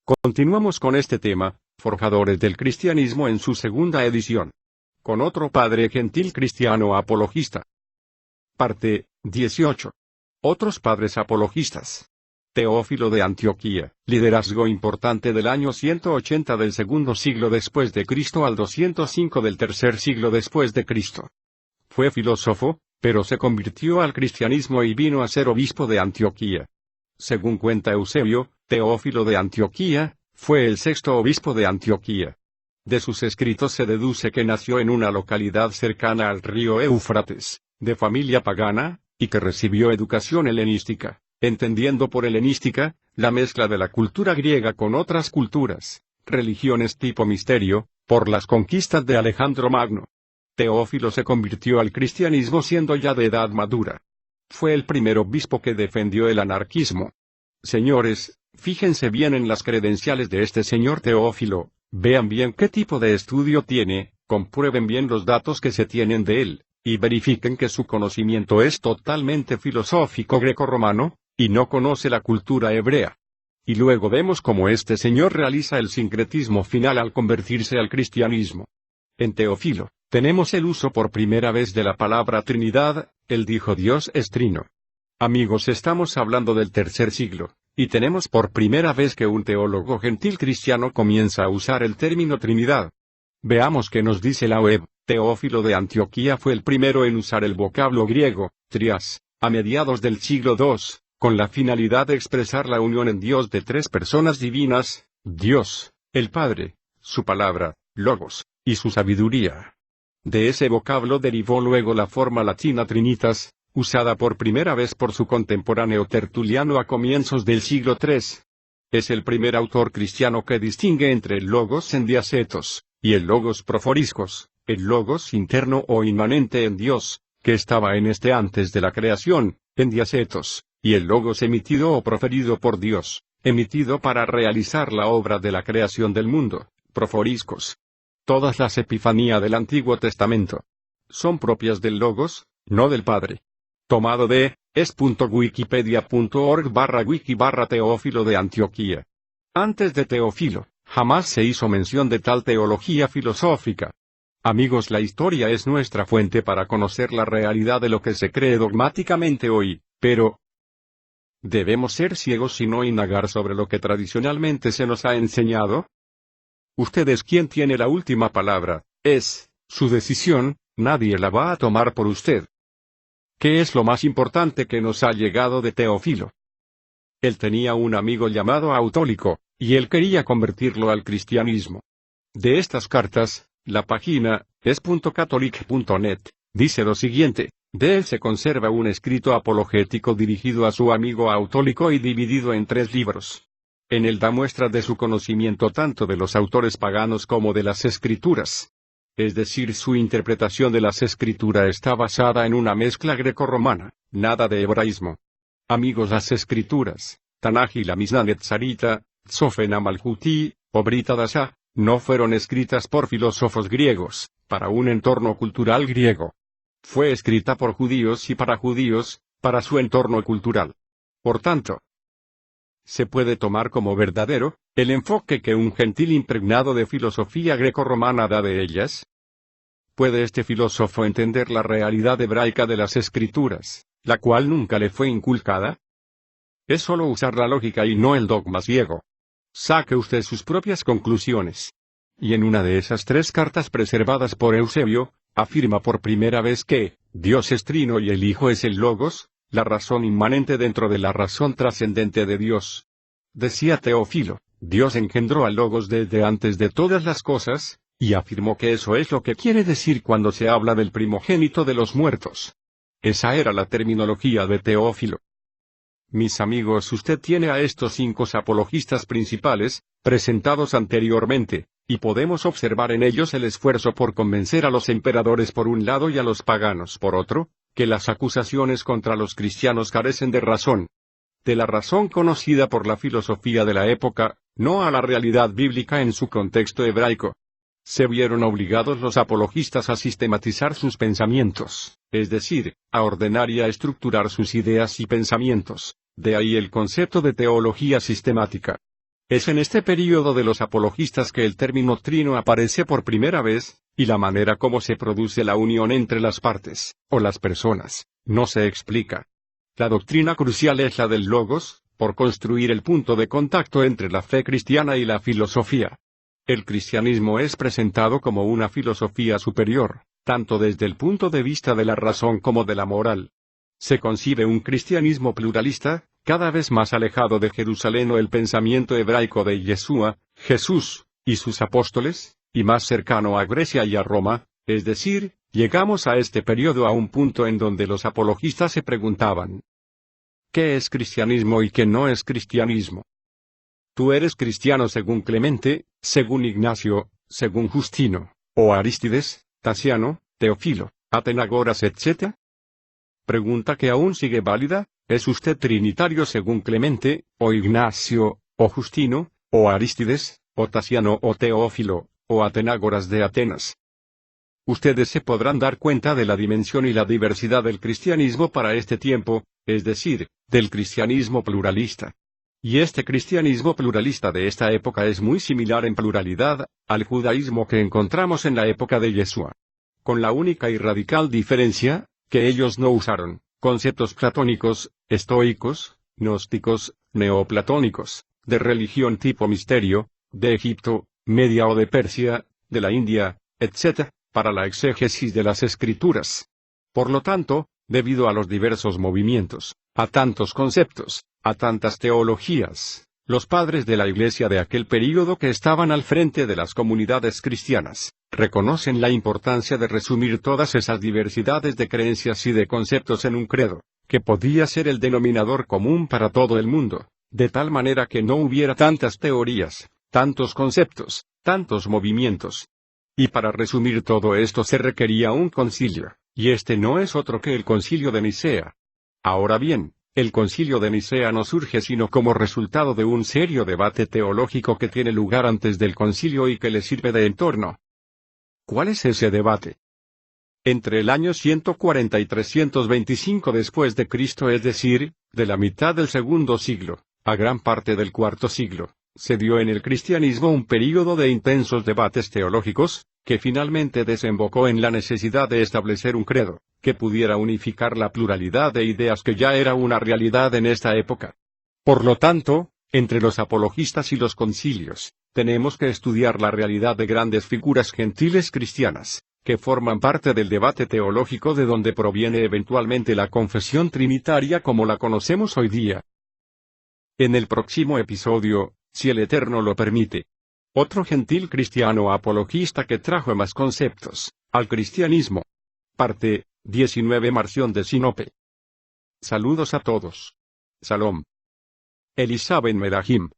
Continuamos con este tema, Forjadores del Cristianismo en su segunda edición. Con otro padre gentil cristiano apologista. Parte 18. Otros padres apologistas. Teófilo de Antioquía, liderazgo importante del año 180 del segundo siglo después de Cristo al 205 del tercer siglo después de Cristo. Fue filósofo, pero se convirtió al cristianismo y vino a ser obispo de Antioquía. Según cuenta Eusebio, Teófilo de Antioquía fue el sexto obispo de Antioquía. De sus escritos se deduce que nació en una localidad cercana al río Éufrates, de familia pagana, y que recibió educación helenística, entendiendo por helenística, la mezcla de la cultura griega con otras culturas, religiones tipo misterio, por las conquistas de Alejandro Magno. Teófilo se convirtió al cristianismo siendo ya de edad madura. Fue el primer obispo que defendió el anarquismo. Señores, fíjense bien en las credenciales de este señor Teófilo, vean bien qué tipo de estudio tiene, comprueben bien los datos que se tienen de él, y verifiquen que su conocimiento es totalmente filosófico grecorromano, y no conoce la cultura hebrea. Y luego vemos cómo este señor realiza el sincretismo final al convertirse al cristianismo. En Teófilo, tenemos el uso por primera vez de la palabra Trinidad. Él dijo Dios es trino. Amigos, estamos hablando del tercer siglo, y tenemos por primera vez que un teólogo gentil cristiano comienza a usar el término Trinidad. Veamos qué nos dice la web. Teófilo de Antioquía fue el primero en usar el vocablo griego, trias, a mediados del siglo II, con la finalidad de expresar la unión en Dios de tres personas divinas, Dios, el Padre, su palabra, Logos, y su sabiduría. De ese vocablo derivó luego la forma latina Trinitas, usada por primera vez por su contemporáneo Tertuliano a comienzos del siglo III. Es el primer autor cristiano que distingue entre el Logos en diacetos, y el Logos proforiscos, el Logos interno o inmanente en Dios, que estaba en este antes de la creación, en diacetos, y el Logos emitido o proferido por Dios, emitido para realizar la obra de la creación del mundo, proforiscos. Todas las epifanías del Antiguo Testamento son propias del Logos, no del Padre. Tomado de es.wikipedia.org/wiki/Teófilo de Antioquía. Antes de Teófilo, jamás se hizo mención de tal teología filosófica. Amigos, la historia es nuestra fuente para conocer la realidad de lo que se cree dogmáticamente hoy, pero ¿debemos ser ciegos y no indagar sobre lo que tradicionalmente se nos ha enseñado? Usted es quien tiene la última palabra, es su decisión, nadie la va a tomar por usted. ¿Qué es lo más importante que nos ha llegado de Teófilo? Él tenía un amigo llamado Autólico, y él quería convertirlo al cristianismo. De estas cartas, la página es.catholic.net dice lo siguiente: de él se conserva un escrito apologético dirigido a su amigo Autólico y dividido en 3 libros. En él da muestra de su conocimiento tanto de los autores paganos como de las escrituras. Es decir, su interpretación de las escrituras está basada en una mezcla grecorromana, nada de hebraísmo. Amigos, las escrituras, Tanaj y la Misna Netzarita, Tzofena Malhuti, o Brita Dasha, no fueron escritas por filósofos griegos, para un entorno cultural griego. Fue escrita por judíos y para judíos, para su entorno cultural. Por tanto, se puede tomar como verdadero el enfoque que un gentil impregnado de filosofía grecorromana da de ellas. ¿Puede este filósofo entender la realidad hebraica de las escrituras, la cual nunca le fue inculcada? Es solo usar la lógica y no el dogma ciego. Saque usted sus propias conclusiones. Y en una de esas 3 cartas preservadas por Eusebio, afirma por primera vez que Dios es trino y el Hijo es el Logos, la razón inmanente dentro de la razón trascendente de Dios. Decía Teófilo, Dios engendró al Logos desde antes de todas las cosas, y afirmó que eso es lo que quiere decir cuando se habla del primogénito de los muertos. Esa era la terminología de Teófilo. Mis amigos, usted tiene a estos 5 apologistas principales, presentados anteriormente, y podemos observar en ellos el esfuerzo por convencer a los emperadores por un lado y a los paganos por otro, que las acusaciones contra los cristianos carecen de razón. De la razón conocida por la filosofía de la época, no a la realidad bíblica en su contexto hebraico. Se vieron obligados los apologistas a sistematizar sus pensamientos, es decir, a ordenar y a estructurar sus ideas y pensamientos. De ahí el concepto de teología sistemática. Es en este período de los apologistas que el término trino aparece por primera vez, y la manera como se produce la unión entre las partes, o las personas, no se explica. La doctrina crucial es la del logos, por construir el punto de contacto entre la fe cristiana y la filosofía. El cristianismo es presentado como una filosofía superior, tanto desde el punto de vista de la razón como de la moral. Se concibe un cristianismo pluralista, cada vez más alejado de Jerusalén o el pensamiento hebraico de Yeshua, Jesús, y sus apóstoles, y más cercano a Grecia y a Roma, es decir, llegamos a este periodo a un punto en donde los apologistas se preguntaban: ¿qué es cristianismo y qué no es cristianismo? ¿Tú eres cristiano según Clemente, según Ignacio, según Justino, o Arístides, Tasiano, Teófilo, Atenagoras, etc.? Pregunta que aún sigue válida: ¿es usted trinitario según Clemente, o Ignacio, o Justino, o Arístides, o Tasiano o Teófilo, o Atenágoras de Atenas? Ustedes se podrán dar cuenta de la dimensión y la diversidad del cristianismo para este tiempo, es decir, del cristianismo pluralista. Y este cristianismo pluralista de esta época es muy similar en pluralidad al judaísmo que encontramos en la época de Yeshua. Con la única y radical diferencia, que ellos no usaron conceptos platónicos, estoicos, gnósticos, neoplatónicos, de religión tipo misterio, de Egipto, Media o de Persia, de la India, etc., para la exégesis de las escrituras. Por lo tanto, debido a los diversos movimientos, a tantos conceptos, a tantas teologías, los padres de la Iglesia de aquel período que estaban al frente de las comunidades cristianas, reconocen la importancia de resumir todas esas diversidades de creencias y de conceptos en un credo, que podía ser el denominador común para todo el mundo, de tal manera que no hubiera tantas teorías, tantos conceptos, tantos movimientos. Y para resumir todo esto se requería un concilio, y este no es otro que el Concilio de Nicea. Ahora bien, el Concilio de Nicea no surge sino como resultado de un serio debate teológico que tiene lugar antes del concilio y que le sirve de entorno. ¿Cuál es ese debate? Entre el año 140 y 325 después de Cristo, es decir, de la mitad del segundo siglo, a gran parte del cuarto siglo, se dio en el cristianismo un período de intensos debates teológicos, que finalmente desembocó en la necesidad de establecer un credo, que pudiera unificar la pluralidad de ideas que ya era una realidad en esta época. Por lo tanto, entre los apologistas y los concilios, tenemos que estudiar la realidad de grandes figuras gentiles cristianas, que forman parte del debate teológico de donde proviene eventualmente la confesión trinitaria como la conocemos hoy día. En el próximo episodio, si el Eterno lo permite, otro gentil cristiano apologista que trajo más conceptos al cristianismo. Parte 19. Marción de Sinope. Saludos a todos. Salom. Elisa ben Medahim.